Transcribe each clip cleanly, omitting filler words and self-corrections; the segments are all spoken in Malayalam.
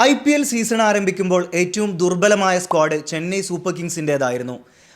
IPL സീസൺ ആരംഭിക്കുമ്പോൾ ഏറ്റവും ദുർബലമായ സ്ക്വാഡ് ചെന്നൈ സൂപ്പർ കിങ്സിൻ്റേതായിരുന്നു.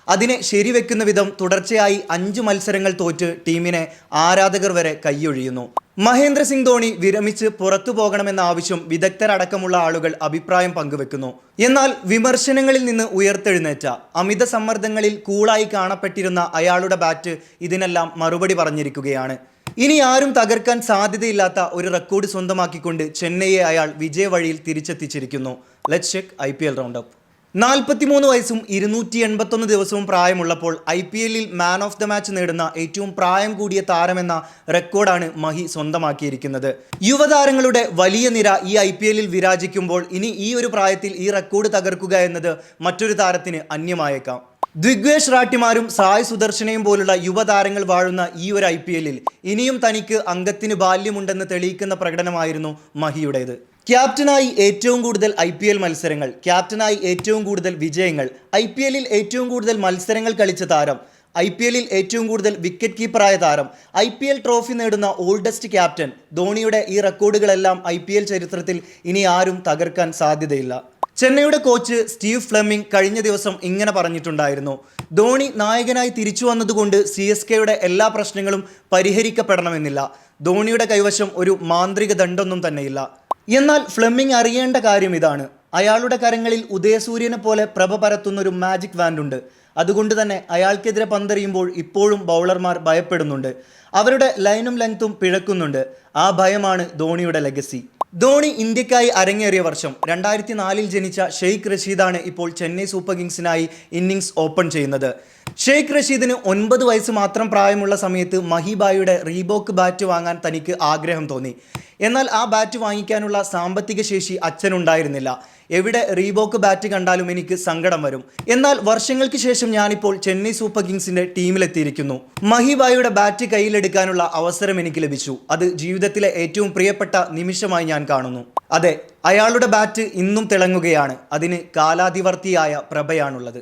അതിനെ ശരിവെക്കുന്ന വിധം തുടർച്ചയായി 5 മത്സരങ്ങൾ തോറ്റ് ടീമിനെ ആരാധകർ വരെ കൈയൊഴിയുന്നു. മഹേന്ദ്ര സിംഗ് ധോണി വിരമിച്ച് പുറത്തു പോകണമെന്ന ആവശ്യം വിദഗ്ധരടക്കമുള്ള ആളുകൾ അഭിപ്രായം പങ്കുവെക്കുന്നു. എന്നാൽ വിമർശനങ്ങളിൽ നിന്ന് ഉയർത്തെഴുന്നേറ്റ അമിത സമ്മർദ്ദങ്ങളിൽ കൂളായി കാണപ്പെട്ടിരുന്ന അയാളുടെ ബാറ്റ് ഇതിനെല്ലാം മറുപടി പറഞ്ഞിരിക്കുകയാണ്. ഇനി ആരും തകർക്കാൻ സാധ്യതയില്ലാത്ത ഒരു റെക്കോർഡ് സ്വന്തമാക്കിക്കൊണ്ട് ചെന്നൈയെ അയാൾ വിജയ വഴിയിൽ തിരിച്ചെത്തിച്ചിരിക്കുന്നു. Let's check IPL round up. 43 വയസ്സും 281 ദിവസവും പ്രായമുള്ളപ്പോൾ IPL man of the match നേടുന്ന ഏറ്റവും പ്രായം കൂടിയ താരമെന്ന റെക്കോർഡാണ് മഹി സ്വന്തമാക്കിയിരിക്കുന്നത്. യുവതാരങ്ങളുടെ വലിയ നിര ഈ IPL വിരാജിക്കുമ്പോൾ ഇനി ഈ ഒരു പ്രായത്തിൽ ഈ റെക്കോർഡ് തകർക്കുക എന്നത് മറ്റൊരു താരത്തിന് അന്യമായേക്കാം. ദിഗ്വേഷ് റാട്ടിമാരും സായ് സുദർശനയും പോലുള്ള യുവതാരങ്ങൾ വാഴുന്ന ഈ ഒരു IPL ഇനിയും തനിക്ക് അംഗത്തിന് ബാല്യമുണ്ടെന്ന് തെളിയിക്കുന്ന പ്രകടനമായിരുന്നു മഹിയുടേത്. ക്യാപ്റ്റനായി ഏറ്റവും കൂടുതൽ IPL മത്സരങ്ങൾ, ക്യാപ്റ്റനായി ഏറ്റവും കൂടുതൽ വിജയങ്ങൾ, IPL ഏറ്റവും കൂടുതൽ മത്സരങ്ങൾ കളിച്ച താരം, IPL ഏറ്റവും കൂടുതൽ വിക്കറ്റ് കീപ്പറായ താരം, IPL ട്രോഫി നേടുന്ന ഓൾഡസ്റ്റ് ക്യാപ്റ്റൻ. ധോണിയുടെ ഈ റെക്കോർഡുകളെല്ലാം IPL ചരിത്രത്തിൽ ഇനി ആരും തകർക്കാൻ സാധ്യതയില്ല. ചെന്നൈയുടെ കോച്ച് സ്റ്റീവ് ഫ്ലെമിംഗ് കഴിഞ്ഞ ദിവസം ഇങ്ങനെ പറഞ്ഞിട്ടുണ്ടായിരുന്നു: ധോണി നായകനായി തിരിച്ചു വന്നതുകൊണ്ട് CSKയുടെ എല്ലാ പ്രശ്നങ്ങളും പരിഹരിക്കപ്പെടണമെന്നില്ല. ധോണിയുടെ കൈവശം ഒരു മാന്ത്രിക ദണ്ഡൊന്നും തന്നെയില്ല. എന്നാൽ ഫ്ലെമിംഗ് അറിയേണ്ട കാര്യം ഇതാണ്: അയാളുടെ കരങ്ങളിൽ ഉദയസൂര്യനെ പോലെ പ്രഭ പരത്തുന്ന ഒരു മാജിക് വാൻഡ് ഉണ്ട്. അതുകൊണ്ട് തന്നെ അയാൾക്കെതിരെ പന്തെറിയുമ്പോൾ ഇപ്പോഴും ബൗളർമാർ ഭയപ്പെടുന്നുണ്ട്. അവരുടെ ലൈനും ലെങ്ത്തും പിഴക്കുന്നുണ്ട്. ആ ഭയമാണ് ധോണിയുടെ ലെഗസി. ധോണി ഇന്ത്യക്കായി അരങ്ങേറിയ വർഷം 2004 ജനിച്ച ഷെയ്ഖ് റഷീദാണ് ഇപ്പോൾ ചെന്നൈ സൂപ്പർ കിങ്സിനായി ഇന്നിങ്സ് ഓപ്പൺ ചെയ്യുന്നത്. ഷെയ്ഖ് റഷീദിന് 9 വയസ്സ് മാത്രം പ്രായമുള്ള സമയത്ത് മഹിബായിയുടെ റീബോക്ക് ബാറ്റ് വാങ്ങാൻ തനിക്ക് ആഗ്രഹം തോന്നി. എന്നാൽ ആ ബാറ്റ് വാങ്ങിക്കാനുള്ള സാമ്പത്തിക ശേഷി അച്ഛനുണ്ടായിരുന്നില്ല. എവിടെ റീബോക്ക് ബാറ്റ് കണ്ടാലും എനിക്ക് സങ്കടം വരും. എന്നാൽ വർഷങ്ങൾക്ക് ശേഷം ഞാനിപ്പോൾ ചെന്നൈ സൂപ്പർ കിങ്സിന്റെ ടീമിലെത്തിയിരിക്കുന്നു. മഹിബായിയുടെ ബാറ്റ് കയ്യിലെടുക്കാനുള്ള അവസരം എനിക്ക് ലഭിച്ചു. അത് ജീവിതത്തിലെ ഏറ്റവും പ്രിയപ്പെട്ട നിമിഷമായി ഞാൻ കാണുന്നു. അതെ, അയാളുടെ ബാറ്റ് ഇന്നും തിളങ്ങുകയാണ്. അതിന് കാലാതിവർത്തിയായ പ്രഭയാണുള്ളത്.